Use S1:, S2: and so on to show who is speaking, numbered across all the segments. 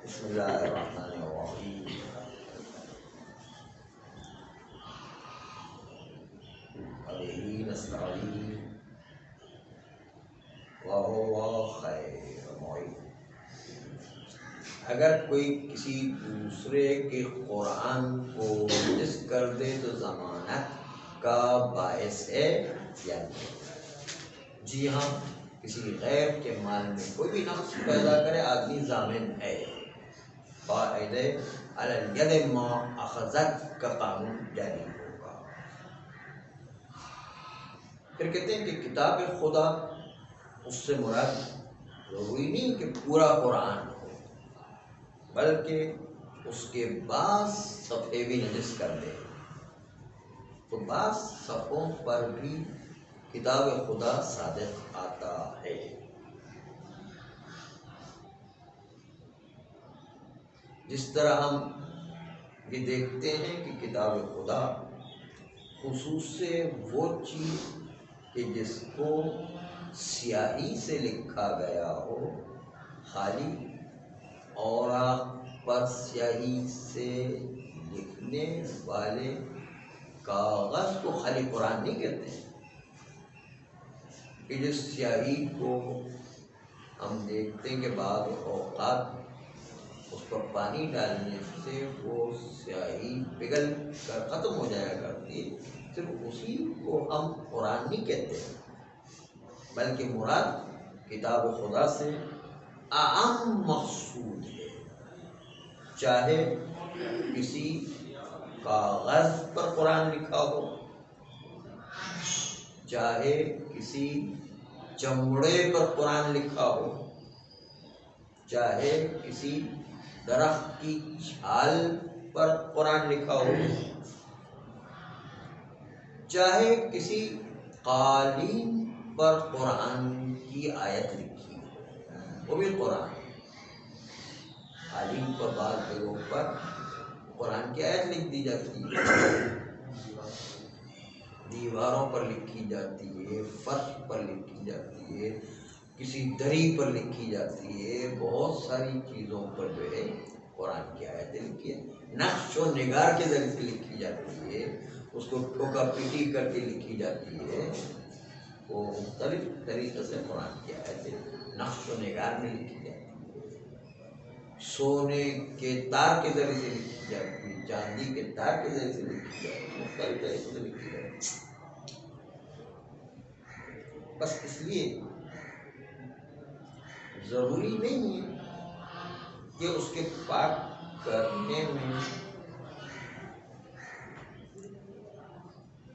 S1: بسم اللہ الرحمن الرحیم علیہ نستعین وہو خیر معین۔ اگر کوئی کسی دوسرے کے قرآن کو نجس کر دے تو ضمانت کا باعث ہے یا نہیں؟ جی ہاں، کسی غیر کے مال میں کوئی بھی نقص پیدا کرے آدمی ضامن ہے۔ قاعدہ علی الید ما اخذت کا قانون جاری ہوگا۔ پھر کہتے ہیں کہ کتاب خدا، اس سے مراد ضروری نہیں کہ پورا قرآن ہو، بلکہ اس کے بعض صفحے بھی نجس کر دے تو بعض صفحوں پر بھی کتاب خدا صادق آتا ہے۔ جس طرح ہم یہ دیکھتے ہیں کہ کتاب خدا خصوص سے وہ چیز کہ جس کو سیاہی سے لکھا گیا ہو، خالی اوراق پر سیاہی سے لکھنے والے کاغذ کو خالی قرآن نہیں کہتے ہیں، کہ جس سیاہی کو ہم دیکھتے ہیں کہ بعض اوقات اس پر پانی ڈالنے سے وہ سیاہی پگھل کر ختم ہو جایا کرتی ہے، صرف اسی کو ہم قرآن نہیں کہتے، بلکہ مراد کتاب خدا سے اعم مقصود ہے۔ چاہے کسی کاغذ پر قرآن لکھا ہو، چاہے کسی چمڑے پر قرآن لکھا ہو، چاہے کسی درخت کی چھال پر قرآن لکھا ہو، چاہے کسی قالین پر قرآن کی آیت لکھی ہو، وہ بھی قرآن۔ قالین پر بعض جگہوں پر قرآن کی آیت لکھ دی جاتی ہے، دیواروں پر لکھی جاتی ہے، فرش پر لکھی جاتی ہے، کسی دری پر لکھی جاتی ہے، بہت ساری چیزوں پر جو ہے قرآن کی آیتیں لکھی ہے۔ نقش و نگار کے ذریعے سے لکھی جاتی ہے، اس کو ٹھوکا پیٹی کر کے لکھی جاتی ہے، وہ مختلف طریقے سے قرآن کی آیتیں نقش و نگار میں لکھی جاتی ہے، سونے کے تار کے ذریعے سے لکھی جاتی ہے، چاندی کے تار کے ذریعے سے لکھی جاتی ہے، مختلف طریقے سے لکھی جاتی ہے۔ بس اس لیے ضروری نہیں ہے کہ اس کے پاک کرنے میں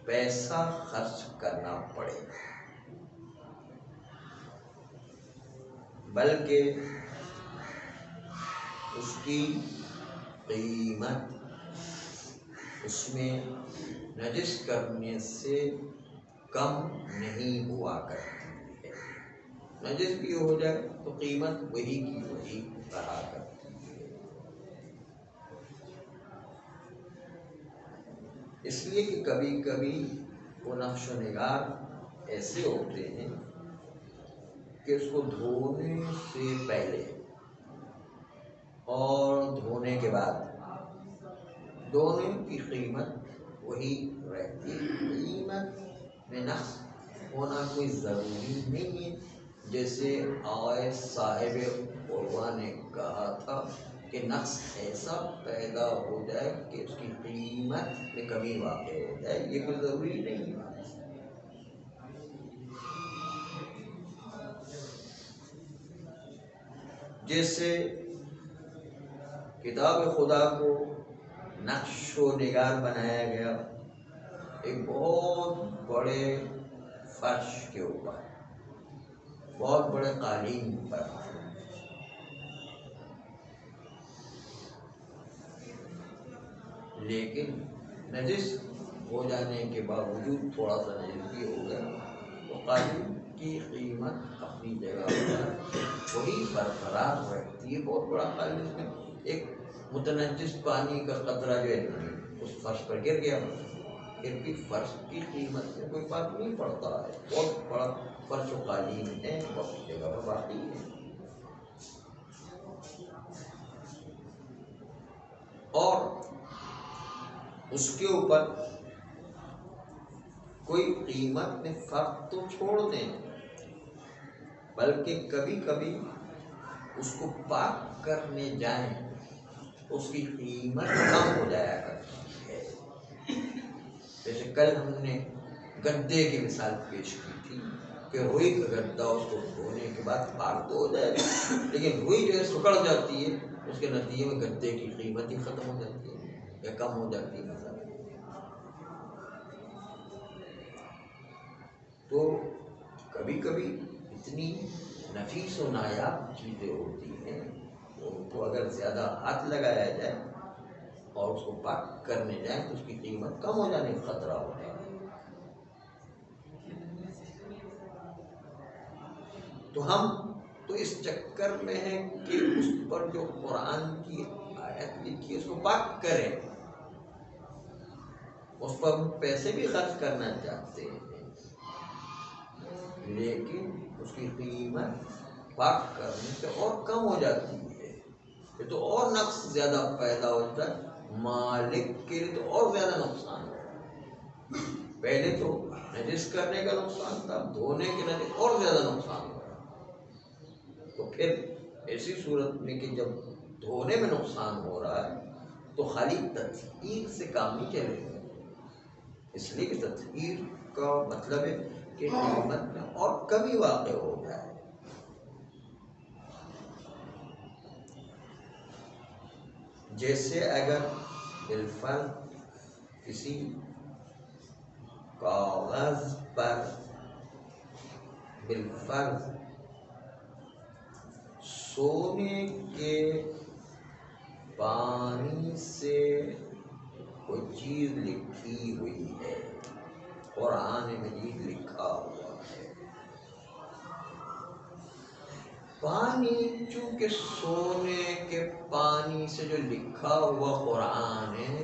S1: پیسہ خرچ کرنا پڑے، بلکہ اس کی قیمت اس میں نجس کرنے سے کم نہیں ہوا کرتی ہے۔ نجس بھی ہو جائے تو قیمت وہی کی وہی رہا کرتی ہے۔ اس لیے کہ کبھی کبھی وہ نقش و نگار ایسے ہوتے ہیں کہ اس کو دھونے سے پہلے اور دھونے کے بعد دونوں کی قیمت وہی رہتی ہے۔ قیمت میں نقص ہونا کوئی ضروری نہیں ہے، جیسے آئے صاحب قرآن نے کہا تھا کہ نقص ایسا پیدا ہو جائے کہ اس کی قیمت میں کمی واقع ہو جائے، یہ کوئی ضروری نہیں ہے۔ جیسے کتاب خدا کو نقش و نگار بنایا گیا ایک بہت بڑے فرش کے اوپر، بہت بڑے قالین پر، لیکن نجس ہو جانے کے باوجود تھوڑا سا نجس بھی ہو گیا تو قالین کی قیمت اپنی جگہ پر وہی برقرار رہتی ہے۔ بہت بڑا قالین میں ایک متنجس پانی کا قطرہ جو ہے اس فرش پر گر گیا، پھر بھی فرش کی قیمت میں کوئی فرق نہیں پڑتا ہے، بہت بڑا فرش و قالین ہے، وہ اپنی جگہ پر باقی ہے۔ اس کے اوپر کوئی قیمت میں فرق تو چھوڑ دیں، بلکہ کبھی کبھی اس کو پاک کرنے جائیں اس کی قیمت کم ہو جایا کرتی ہے۔ جیسے کل ہم نے گدے کی مثال پیش کی تھی کہ روئی کا گدا اس کو دھونے کے بعد پاک تو ہو جائے گا، لیکن روئی جو ہے سکڑ جاتی ہے، اس کے نتیجے میں گدے کی قیمت ہی ختم ہو جاتی ہے یا کم ہو جاتی ہے مثلا۔ تو کبھی کبھی اتنی نفیس و نایاب چیزیں ہوتی ہیں ان کو اگر زیادہ ہاتھ لگایا جائے اور اس کو پاک کرنے جائیں تو اس کی قیمت کم ہو جانے کا خطرہ ہوتا ہے۔ تو ہم تو اس چکر میں ہیں کہ اس پر جو قرآن کی آیت لکھی ہے اس کو پاک کریں، اس پر ہم پیسے بھی خرچ کرنا چاہتے ہیں، لیکن اس کی قیمت پاک کرنے سے اور کم ہو جاتی ہے، یہ تو اور نقص زیادہ پیدا ہوتا ہے، مالک کے لیے تو اور زیادہ نقصان ہے۔ پہلے تو نجس کرنے کا نقصان تھا، دھونے کے نتیجے اور زیادہ نقصان ہوا۔ تو پھر ایسی صورت میں کہ جب دھونے میں نقصان ہو رہا ہے تو خالی تطہیر سے کام نہیں چلے گا، اس لیے کہ تطہیر کا مطلب ہے کہ قیمت میں اور کمی واقع ہو جائے۔ جیسے اگر بالفرض کسی کاغذ پر بالفرض سونے کے پانی سے کوئی چیز لکھی ہوئی ہے، قرآن مجید لکھا ہوا ہے، پانی چونکہ سونے کے پانی سے جو لکھا ہوا قرآن ہے،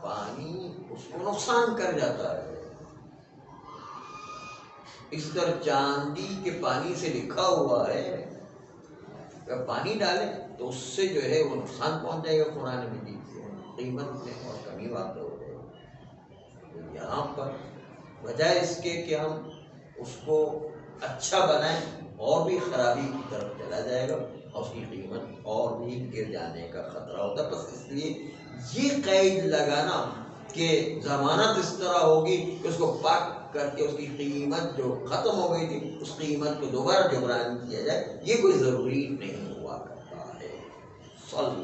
S1: پانی اس کو نقصان کر جاتا ہے۔ اس طرح چاندی کے پانی سے لکھا ہوا ہے، اگر پانی ڈالیں تو اس سے جو ہے وہ نقصان پہنچ جائے گا، قرآن مجید سے قیمت میں اور کمی واقع ہو جائے گی۔ تو یہاں پر بجائے اس کے کہ ہم اس کو اچھا بنائیں اور بھی خرابی کی طرف چلا جائے گا اور اس کی قیمت اور بھی گر جانے کا خطرہ ہوتا ہے۔ بس اس لیے یہ قید لگانا کہ ضمانت اس طرح ہوگی کہ اس کو پاک کر کے اس کی قیمت جو ختم ہو گئی تھی اس قیمت کو دوبارہ جبران کیا جائے، یہ کوئی ضروری نہیں ہوا کرتا ہے۔ صلی